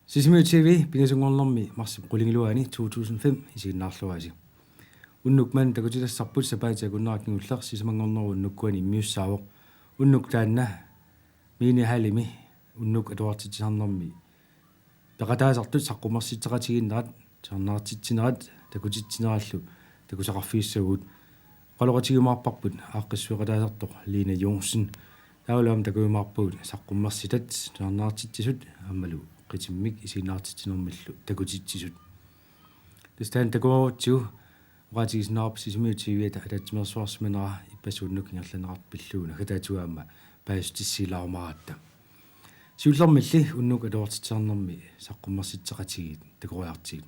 Sisimiu TV pingasungornermi marsi qulingiluani 2005 isiginnaarluasi. Unnukman takutilassarput sapaati kunnarakingullar sisimangorneru unnukkuani immiussaawoq unnuk taanna miini halimi unnuk atuartitsarnermi peqataasartut saqqumarsitseqatiginnerat sarnaartitsinerat takutitsinераллу takusaqarfiissagut qaloqatigumаарparput aaqqissueqataasartoq Line Jonsen taulaam takuumaarpuut saqqummarsitat sarnaartitsisut ammalu qitimmik isiginnaartitsinermillu takutitsisut tastaan takuarutsigu uqatigisnaarp sisimiu TV-ata atatsimersuarsmanera ippasuunnuk ingerlanerarpilluuna hataatuaama paastissилаарумаратта siullermilli unnuk atuartitsarnermi saqqummarsitseqatigit takuruartigit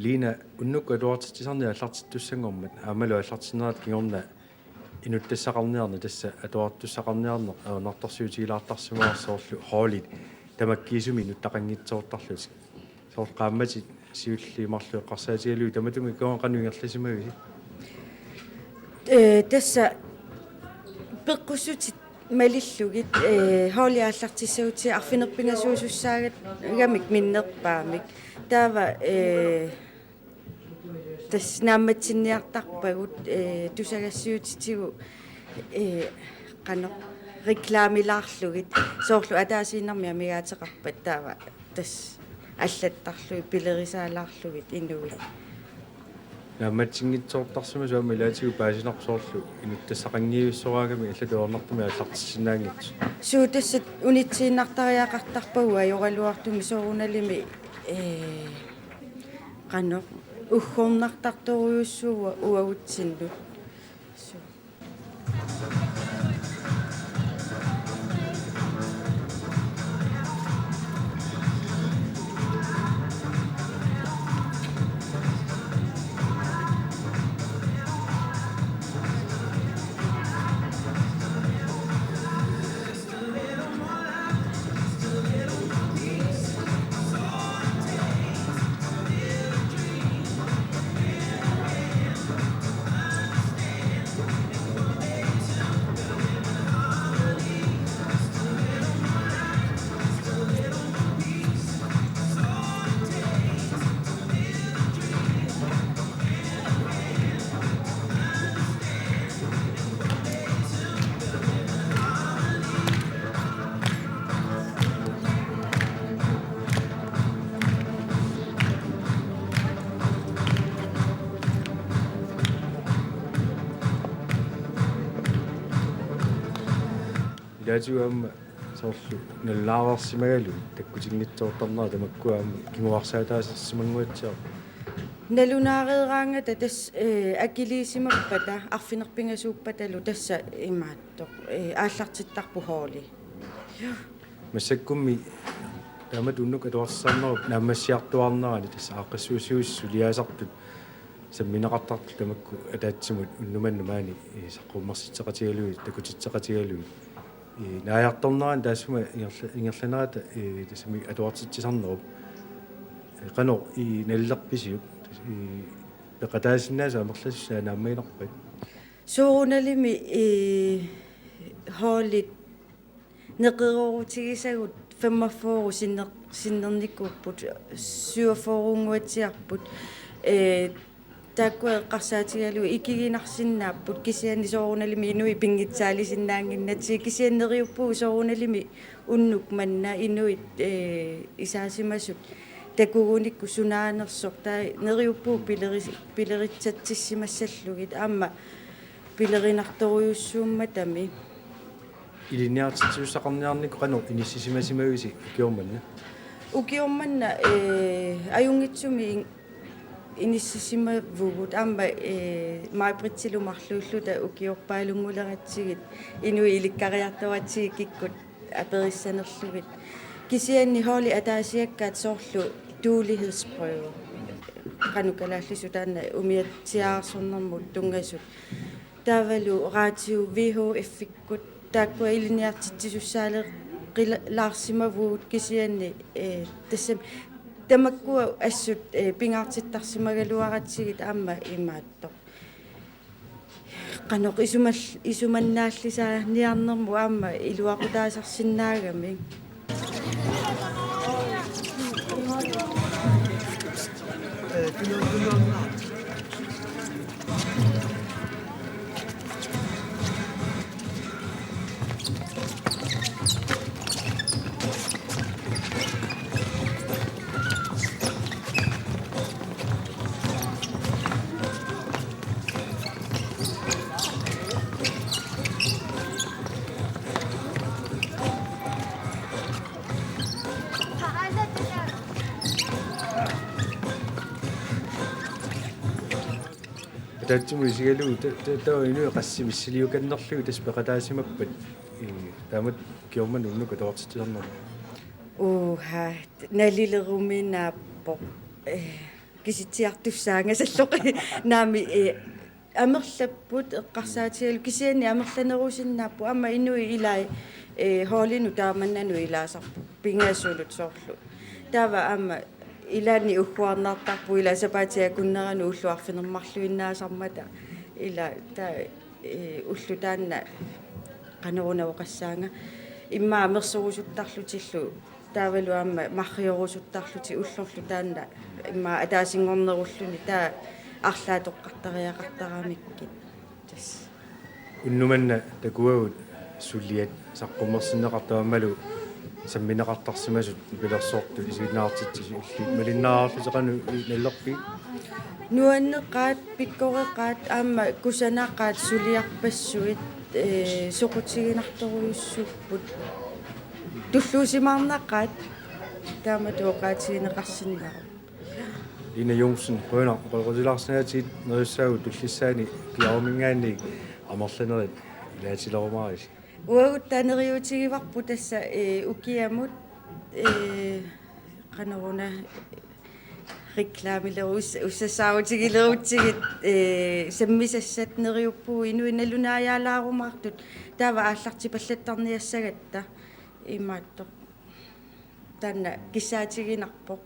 Line unnuk atuartitsarnia аллартиттуссангормат аамалу аллартинерат кигорна инуттассақарниарна тасса атуартуссақарниарне нартарсиутигилаартарсимаарсоорлу хоолит тамаккиисуми инуттақангитсоортарлут соор qaamмати сиуллиимарлу эққарсаатигалуи таматуми коон кануингерласимави тасса пеққуссутит малиллугит хоолиааллартиссагути арфинерпингасуусуссаагат гамик миннерпаамик таава тас наамматсинниартарпагут тусагассиутитигу қано рекламилаарлугит соорлу атаасииннарми амигаатеқарпат таава тас аллаттарлуи пилерисаалаарлугит инуи наамматсингитсоортарсима суама илаатигу паасинарсоорлу инуттассақангиуссораагами аллатуорнартуми аллартиссинаангит суу тассат унитсииннартариақартарпагуа йоралуартуми сооруналими қано уггорнартарторуйуссууа уагутсинну илаатигуамма соорлу наллаарсимагалу таккутингитсоортарнера тамаккуаама кимуарсаатаасерсимангуатсаа налунаареераангата тас акилиисимаппата арфинерпингасууппаталу тасса имааттоқ ааллартиттарпу хооли массаккумми тамат уннук атуарсаарнеру наамассиартуарнерани тасса ааққиссуусиуссу лиаасартут самминеқартарту тамакку атаатсимут уннуманну маани саққуммарситсеқатигалуи такутитсеқатигалуи нааяарторнеран таасума ингерланерата тасми атуартитсисарнеруп qano наллерписиук пеқатаасиннааса амерлассаа нааммаинерпат суурунalimi hoolit neqerorutigissagut 45 sinner sinnernikkupput suaforunguatiarput taakkueqqarsaatigalu ikiginarsinnaapput kisianni soorunalimi inui pingitsaalisinnaanginnati kisianneriuppuu soorunalimi unnuk manna inuit isaasimasut takugunikku sunaanersoq taa neriuppuu pileritsatsissimassallugit aamma pilerinartoruyussuummatami илиниартитсуссақарниарнику кану иниссисимасимагиси киорманна ukiormanna ajungitsumi inissisimavugut aamma maipritsilumarluulluta ukiorpaalunguleratigit inui ilikkariartawatigi kikkut aperissanerlugit kisianni hooli ataasiakkaat soorlu tuulihedsprøve qanukalaallisu taanna umiatsiaarsornermut tungasut taavalu radio VHF-ikkut taakkua iliniartitsisussaaler laarsimavuut kisianni tassam tamakkua assut pingaartittarsimagaluaratigit aamma imaattoq qanoq isumannaallisaa niarnermu aamma iluaqutaasarsinnaagami таатсуму исигалугу таа инуи qassимиссилиуканнерлугу таспеқатаасимаппат таамат киорман уннука тоортитсернер уха налилеруминааппо киситсиартуссаангасаллоқи наами амерлаппут эққарсаатигалу кисианни амерланерусиннааппу аама инуи илай хоолину тааманнану илаасарпу пингаасуулут соорлу таава аама илаани уггуарнаартарпу ила сапаатиа куннерану уллуарфинермарлуиннаасармата ила таа уллу таанна qanерунавоқассаанга имма амерсорусуттарлутиллу таавалу аама марриорусуттарлути уллорлу таанна имма атаасингорнеруллуни таа арлаатоққартариақартараамиккит тас уннуманна такуагут суллиат саққумерсинеқартаамалу самминеқартарсимасут пилерсоорту исигнаартитсис улли малиннааарлутеқану наллерпи нуаннеқаат пиккореқаат аама кусанаақаат сулиарпассуит соқутигинарторуйуссуппут туллуусимаарнақаат таама туоқаатигинеқарсиннаа Ina Jonsen Rønner qolqutilaarsinaatit nerussaagu tullissаани kiarmingaanni amerlanerit ilaatilerumaris уагут таанериутигиварпу тасса укиамут qanеруна рекламилерус уссасаутигилерутсигит саммисассат нериуппуу инуиналунааялаарумаартут таава аалларти паллаттарниассагатта имааттоқ таанна киссаатигинарпоқ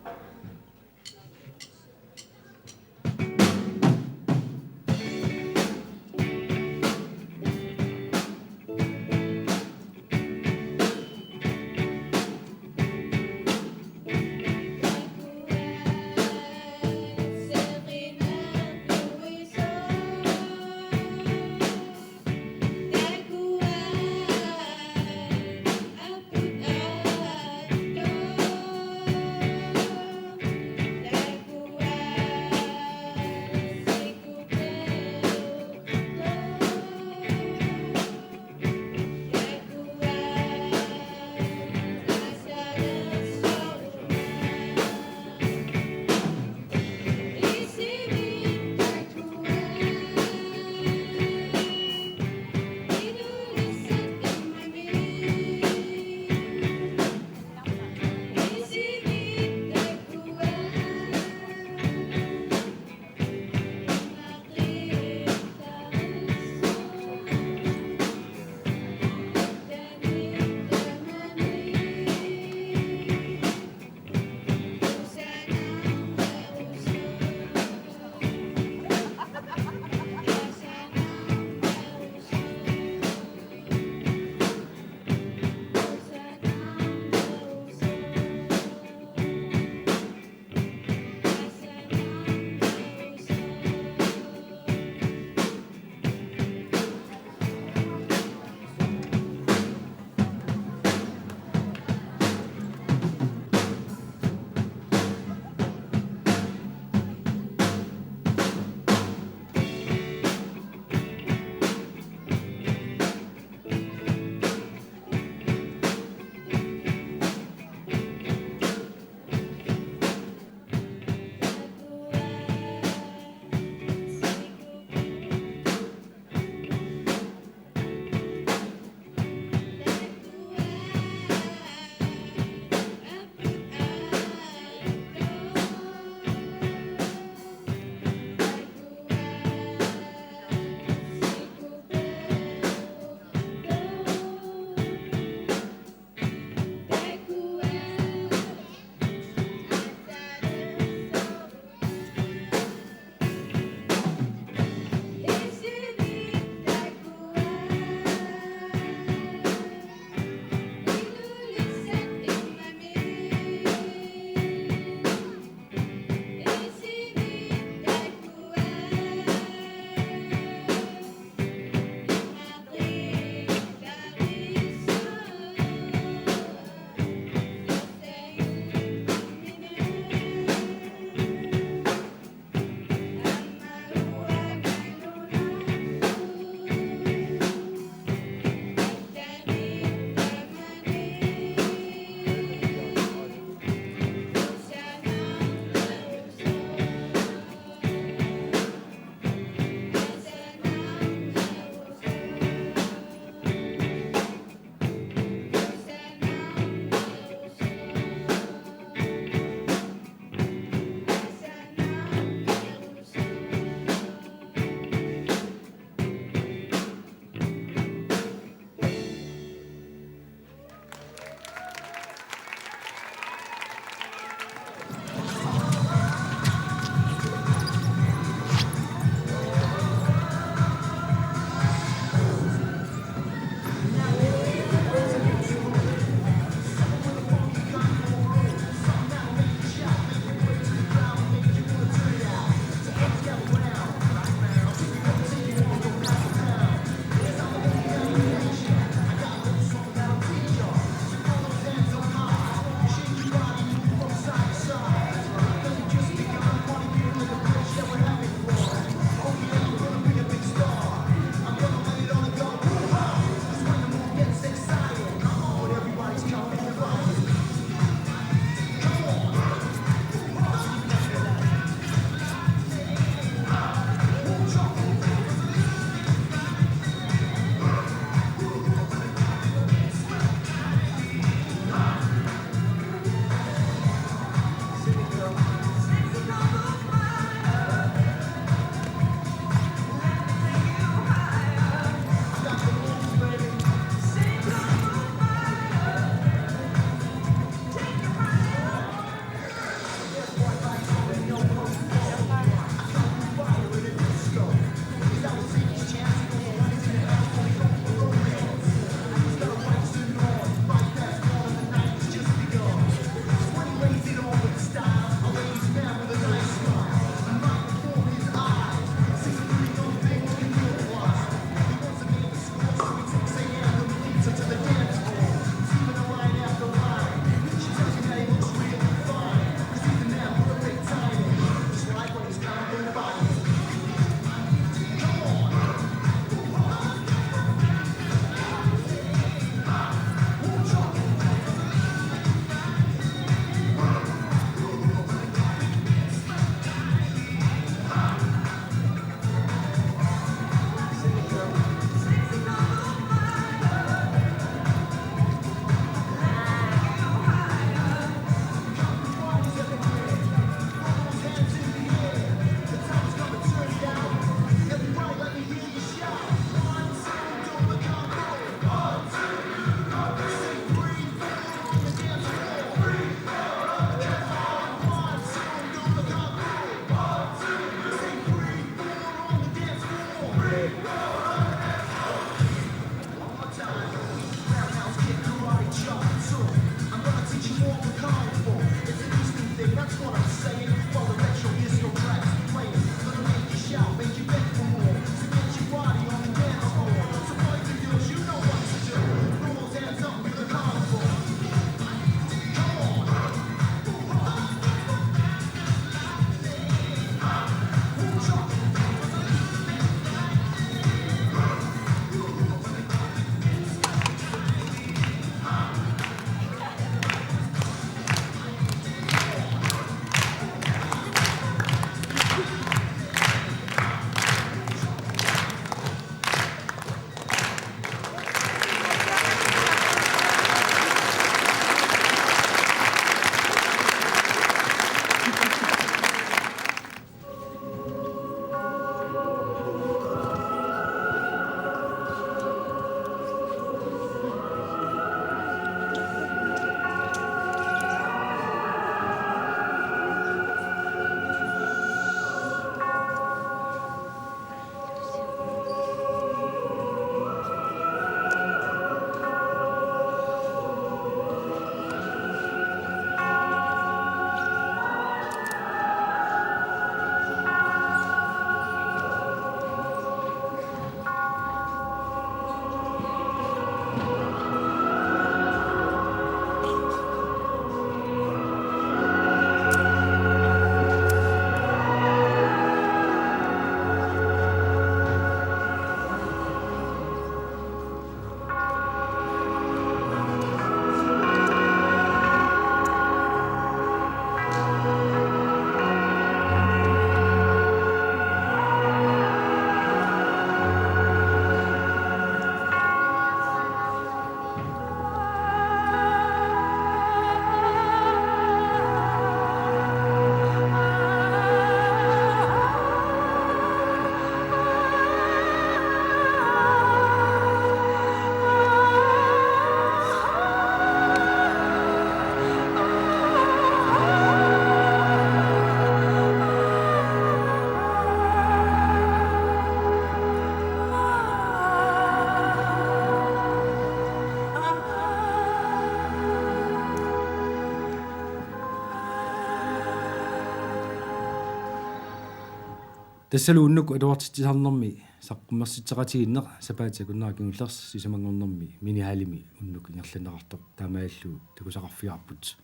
тассалу уннуку адуартитсарнэрми саққуммерситсеқатигиннеқ сапаати куннаакингуллерс сисамангорнэрми минихалими уннуку ингерланеқартоқ таамааллуу такусақарфиарпут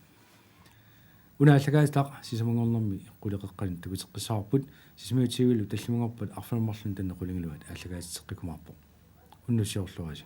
унааллагаатақ сисамангорнэрми қулеқеққани такутеққиссаарпут сисмиутигулу таллимунгорпат арфаммарлун таннеқулингилуат ааллагаатеққикумаарпо уннуссиорлуаси